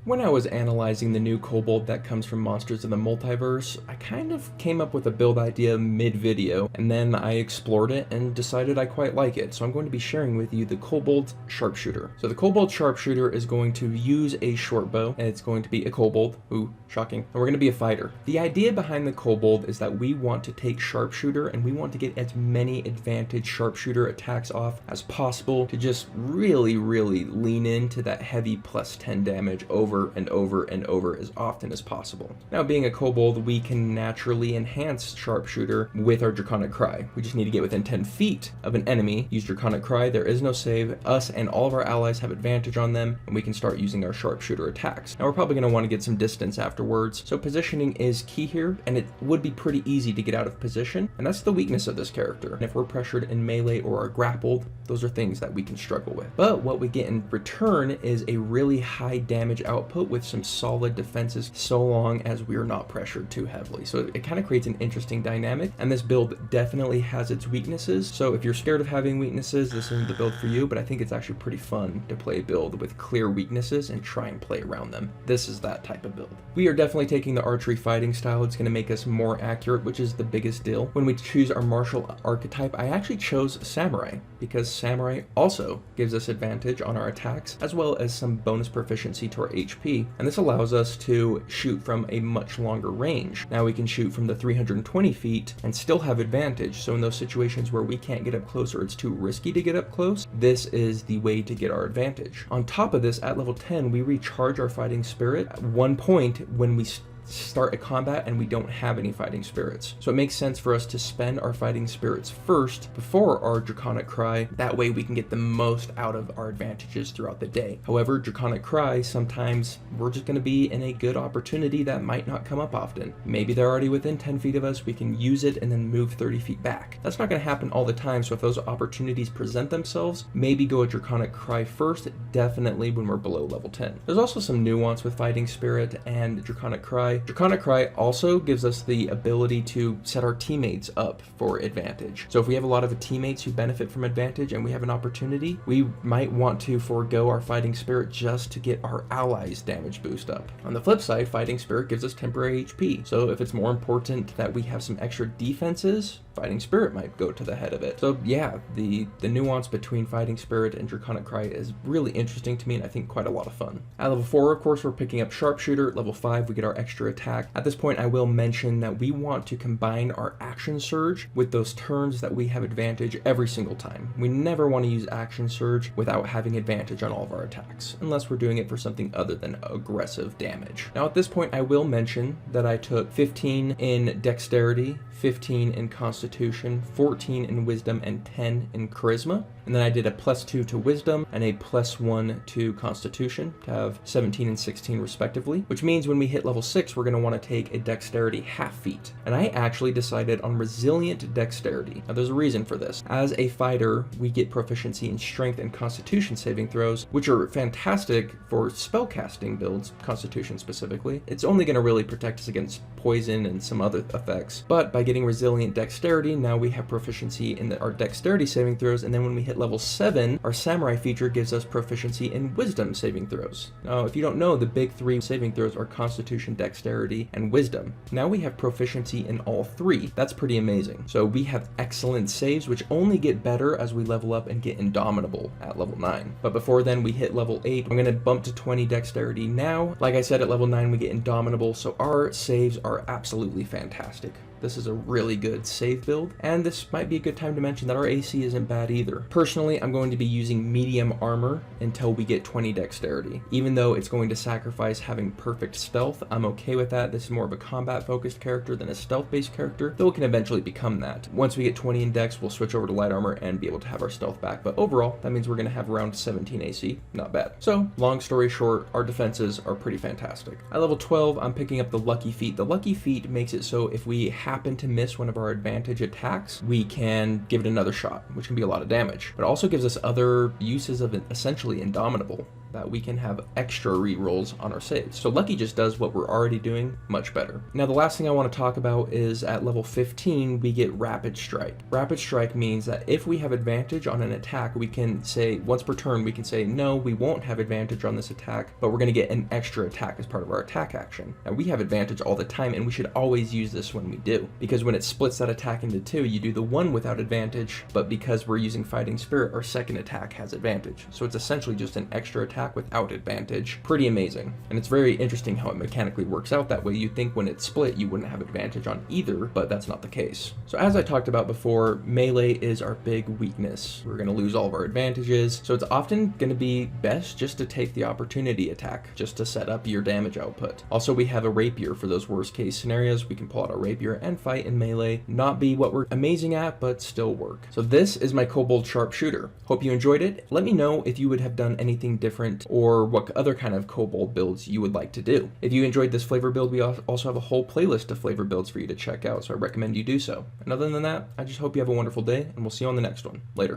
When I was analyzing the new kobold that comes from Monsters in the Multiverse, I kind of came up with a build idea mid-video, and then I explored it and decided I quite like it. So I'm going to be sharing with you the Kobold Sharpshooter. So the Kobold Sharpshooter is going to use a short bow, and it's going to be a kobold. Ooh, shocking. And we're going to be a fighter. The idea behind the kobold is that we want to take Sharpshooter and we want to get as many advantage Sharpshooter attacks off as possible to just really lean into that heavy plus 10 damage over and over as often as possible. Now, being a kobold, we can naturally enhance Sharpshooter with our Draconic Cry. We just need to get within 10 feet of an enemy, use Draconic Cry, there is no save, us and all of our allies have advantage on them, and we can start using our Sharpshooter attacks. Now, we're probably going to want to get some distance afterwards, so positioning is key here, and it would be pretty easy to get out of position, and that's the weakness of this character. And if we're pressured in melee or are grappled, those are things that we can struggle with. But what we get in return is a really high damage output with some solid defenses so long as we're not pressured too heavily. So it kind of creates an interesting dynamic, and this build definitely has its weaknesses. So if you're scared of having weaknesses, this isn't the build for you, but I think it's actually pretty fun to play a build with clear weaknesses and try and play around them. This is that type of build. We are definitely taking the archery fighting style. It's going to make us more accurate, which is the biggest deal. When we choose our martial archetype, I actually chose Samurai because Samurai also gives us advantage on our attacks as well as some bonus proficiency to our HP, and this allows us to shoot from a much longer range. Now we can shoot from the 320 feet and still have advantage, so in those situations where we can't get up close or it's too risky to get up close, this is the way to get our advantage. On top of this, at level 10, we recharge our fighting spirit at one point when we start a combat and we don't have any fighting spirits. So it makes sense for us to spend our fighting spirits first before our Draconic Cry. That way we can get the most out of our advantages throughout the day. However, Draconic Cry, sometimes we're just going to be in a good opportunity that might not come up often. Maybe they're already within 10 feet of us, we can use it and then move 30 feet back. That's not going to happen all the time, so if those opportunities present themselves, maybe go a Draconic Cry first, definitely when we're below level 10. There's also some nuance with fighting spirit and Draconic Cry. Draconic Cry also gives us the ability to set our teammates up for advantage. So if we have a lot of teammates who benefit from advantage and we have an opportunity, we might want to forego our fighting spirit just to get our allies' damage boost up. On the flip side, fighting spirit gives us temporary HP. So if it's more important that we have some extra defenses, fighting spirit might go to the head of it. So yeah, the nuance between fighting spirit and Draconic Cry is really interesting to me and I think quite a lot of fun. At level 4, of course, we're picking up Sharpshooter. At level 5, we get our extra attack. At this point, I will mention that we want to combine our action surge with those turns that we have advantage every single time. We never want to use action surge without having advantage on all of our attacks, unless we're doing it for something other than aggressive damage. Now at this point, I will mention that I took 15 in dexterity, 15 in constitution, 14 in wisdom, and 10 in charisma. And then I did a +2 to wisdom and a +1 to constitution to have 17 and 16 respectively, which means when we hit level 6, we're going to want to take a dexterity half feat. And I actually decided on resilient dexterity. Now there's a reason for this. As a fighter, we get proficiency in strength and constitution saving throws, which are fantastic for spellcasting builds, constitution specifically. It's only going to really protect us against poison and some other effects. But by getting resilient dexterity, now we have proficiency in our dexterity saving throws, and then when we hit level 7, our Samurai feature gives us proficiency in wisdom saving throws. Now, if you don't know, the big 3 saving throws are constitution, dexterity, and wisdom. Now we have proficiency in all 3. That's pretty amazing. So we have excellent saves, which only get better as we level up and get Indomitable at level 9. But before then, we hit level 8. I'm going to bump to 20 dexterity now. Like I said, at level 9, we get Indomitable, so our saves are absolutely fantastic. This is a really good save build, and this might be a good time to mention that our AC isn't bad either. Personally, I'm going to be using medium armor until we get 20 dexterity. Even though it's going to sacrifice having perfect stealth, I'm okay with that. This is more of a combat-focused character than a stealth-based character, though it can eventually become that. Once we get 20 in dex, we'll switch over to light armor and be able to have our stealth back, but overall, that means we're going to have around 17 AC. Not bad. So, long story short, our defenses are pretty fantastic. At level 12, I'm picking up the Lucky Feat. The Lucky Feat makes it so if we happen to miss one of our advantage attacks, we can give it another shot, which can be a lot of damage. But it also gives us other uses of essentially Indomitable, that we can have extra rerolls on our saves. So Lucky just does what we're already doing much better. Now the last thing I want to talk about is at level 15 we get Rapid Strike. Rapid Strike means that if we have advantage on an attack, we can say once per turn we can say no, we won't have advantage on this attack, but we're going to get an extra attack as part of our attack action. Now we have advantage all the time, and we should always use this when we do, because when it splits that attack into two, you do the one without advantage, but because we're using Fighting Spirit, our second attack has advantage. So it's essentially just an extra attack without advantage. Pretty amazing. And it's very interesting how it mechanically works out that way. You'd think when it's split you wouldn't have advantage on either, but that's not the case. So as I talked about before, melee is our big weakness. We're going to lose all of our advantages, so it's often going to be best just to take the opportunity attack, just to set up your damage output. Also, we have a rapier for those worst case scenarios. We can pull out a rapier and fight in melee, not be what we're amazing at, but still work. So this is my Kobold Sharpshooter. Hope you enjoyed it. Let me know if you would have done anything different, or what other kind of Kobold builds you would like to do. If you enjoyed this flavor build, we also have a whole playlist of flavor builds for you to check out, so I recommend you do so. And other than that, I just hope you have a wonderful day, and we'll see you on the next one. Later.